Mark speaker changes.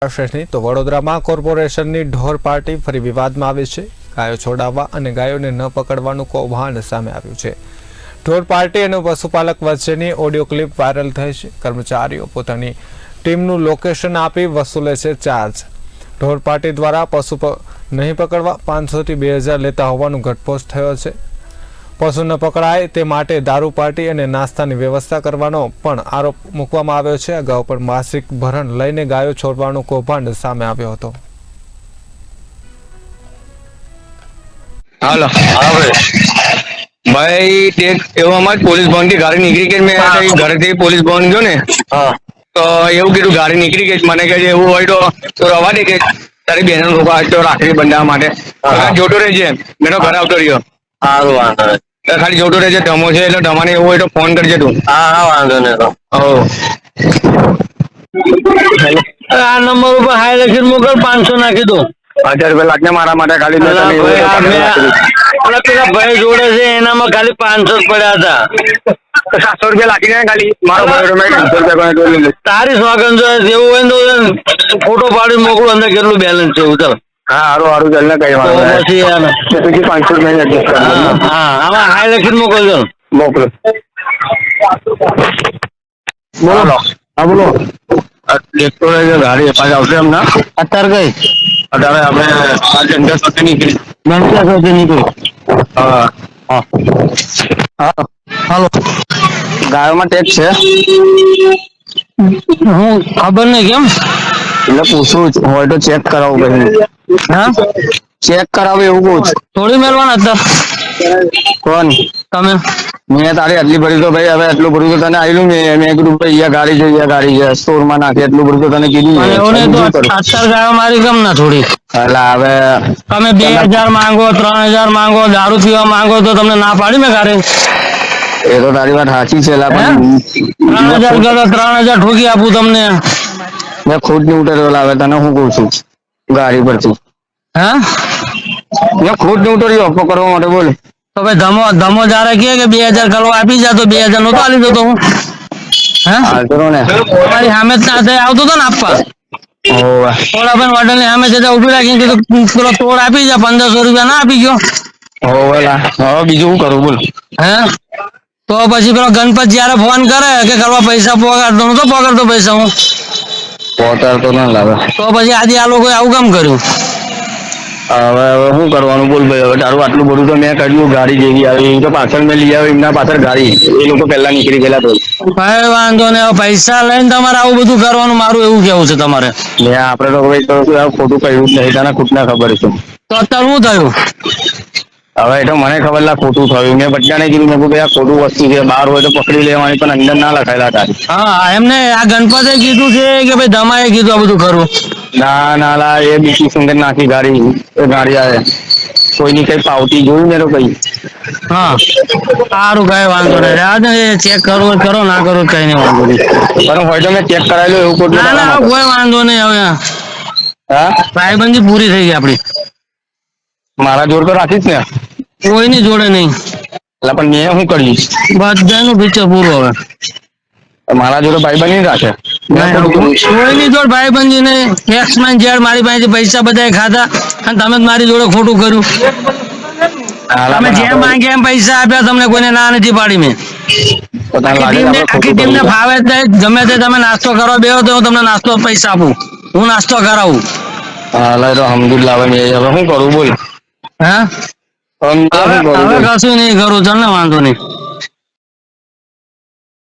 Speaker 1: તો વડોદરામાં કોર્પોરેશનની ઢોર પાર્ટી ફરી વિવાદમાં આવી છે। ગાયો છોડાવવા અને ગાયોને ન પકડવાનું કૌભાંડ સામે આવ્યું છે। ઢોર પાર્ટી અને પશુપાલક વચ્ચેની ઓડિયો ક્લિપ વાયરલ થઈ છે। કર્મચારીઓ પોતાની ટીમનું લોકેશન આપી વસૂલે છે ચાર્જ। ઢોર પાર્ટી દ્વારા પશુ નહીં પકડવા 500 થી 2000 લેતા હોવાનો ઘટસ્ફોટ થયો છે। પશુ ન પકડાય તે માટે દારૂ પાર્ટી અને નાસ્તાની વ્યવસ્થા કરવાનો પણ આરોપ મૂકવામાં આવ્યો છે। અગાઉ પણ માસિક ભરણ લઈને ગાયો છોડવાનું કૌભાંડ સામે આવ્યો હતો।
Speaker 2: હાલો हाँ भाई एक एवं हमारे पुलिस भवन की गाड़ी निकली के मैं घर से पुलिस भवन गयो ने तो એવું કીધું ગાડી નીકળી ગઈ મને કહે એવું હોય તો રવા દે કે તારી બહેનો લોકો આજ તો રાખડી બંધાવવા માટે જોતો રહેજે મેં તો ઘરે આવતો રહ્યો। સારું વાંધો નહીં ખાલી જોતો રહેજે ધમો છે એટલે ધમાને એવું હોય તો ફોન કરજે તું। હા હા વાંધો નહીં આ નંબર ઉપર હાઈ લખીને મોકલ 500 નાખી દો। 1000 રૂપિયા લાગને મારા માટે ખાલી પેલા ભાઈ જોડે છે એનામાં ખાલી 500 પડ્યા હતા। 700 રૂપિયા લાગી જાય ખાલી મારો ભાઈ 500 રૂપિયા તારી સ્વાગત છે જેવું હોય તો ફોટો પાડી મોકલું અંદર કેટલું બેલેન્સ છે ચાલ। હા હારું હારું ચાલ ને કઈ વાંધો પછી 500 રૂપિયા એડજસ્ટ કરો। હા આમાં હાઈ લખીને મોકલજો મોકલો બોલો હા બોલો દેખતો રહેજો ગાડી પાછી આવશે હમણાં અત્યારે કઈ અત્યારે આપણે 10 સુધી નીકળી 10 સુધી નીકળી હા હા હા હાલો ગાયોમાં ટેક્સ છે હું ખબર નહીં કેમ એટલે પૂછું હોય તો ચેક કરાવું ભાઈ। હા ચેક કરાવું એવું કહું છું થોડી મેળવાના હતા કોણ તમે મેં તારી આટલી ભરી તો ભાઈ હવે એટલું ભરું તો તને આવેલું મેં કીધું ભાઈ ગાડી છે ગાડી છે સ્ટોરમાં નાખે એટલું ભરું તો તને કીધું અત્યારે ગાયો મારી કેમ ના થોડી એટલે હવે તમે 2000 માંગો 3000 માંગો દારૂ પીવા માંગો તો તમને ના પાડી મેં ગાડી એ તો તારી વાત સાચી છે 3000 કરો 3000 ઠોકી આપું તમને મેં ખુદ ની ઉતરેલો આવે તને હું કહું છું ગાડી પરથી હા મેં ખુદ ની ઉતર્યો અફો કરવા માટે બોલ તો ભાઈ ધમો જારે કે 2000 કરવા આપી જા તો 2000 નો તો આલી દો તો હું હા કરો ને તમારી સામે જ ના થાય આવતો તો ને આપવા થોડા પણ હોટલ ની સામે જતા ઉભી રાખીને કીધું પેલો તોડ આપી જા 1500 રૂપિયા ના આપી ગયો હવે બીજું શું કરું બોલ હે તો પછી પેલો ગણપત જયારે ફોન કરે કે કરવા પૈસા પોગાડતો નતો પોગાડતો પૈસા હું પોગાડતો ના લાવે તો પછી આજે આ લોકોએ આવું કામ કર્યું। હવે શું કરવાનું બોલ ભાઈ હવે તારું આટલું બધું તો મેં કર્યું ગાડી જેવી આવી તો પાછળ મેં લઈ આવ્યો એમના પાછળ ગાડી એ લોકો પહેલા નીકળી ગયેલા તો ભાઈ વાંધો ને પૈસા લઈને તમારે આવું બધું કરવાનું મારું એવું કેવું છે તમારે આપડે તો ભાઈ તો ખોટું કહ્યું જ નહીં તને ખુદ ના ખબર છે તો અત્યારે શું થયું હવે એ તો મને ખબર ના ખોટું થયું મેં બધાને કીધું મેં ભાઈ આ ખોટું વસ્તુ છે બહાર હોય તો પકડી લેવાની પણ અંદર ના લખાયેલા તારી હા એમને આ ગણપતે કીધું છે કે ભાઈ ધમાએ કીધું આ બધું ખરું ના ના લા એ બીજી સુંદર નાખી ગાડી એ ગાડી આવે કોઈની કઈ પાવતી જોયું ને તો કઈ હા સારું કઈ વાંધો નહીં ચેક કરવો કરો ના કરો કઈ નહીં વાંધો નહીં પણ હોય તો મેં ચેક કરાયેલું એવું કોઈ ના ના કોઈ વાંધો નહીં હવે હા ભાઈબંધી પૂરી થઈ ગઈ આપડી મારા જોડ તો રાખીશ ને કોઈની જોડે નહીં એટલે પણ મેં શું કર્યું બધાનું પિક્ચર પૂરું હવે મારા જોડે ભાઈબંધી રાખે કોઈની જોડે ભાઈબંધી નહીં એક્સમેન જેડ મારી પાસેથી પૈસા બધાએ ખાધા અને તમે જ મારી જોડે ખોટું કર્યું તમે જેમ માંગે એમ પૈસા આપ્યા તમને કોઈને ના નથી પાડી મેં આખી ટીમને ફાવે જ નહીં ગમે તે તમે નાસ્તો કરવા બેહો તો હું તમને નાસ્તો પૈસા આપું હું નાસ્તો કરાવું હા તો અલહમદુલિલ્લાહ હવે શું કરું બોલ હા હવે કશું નહીં કરું ચાલ ને વાંધો નહીં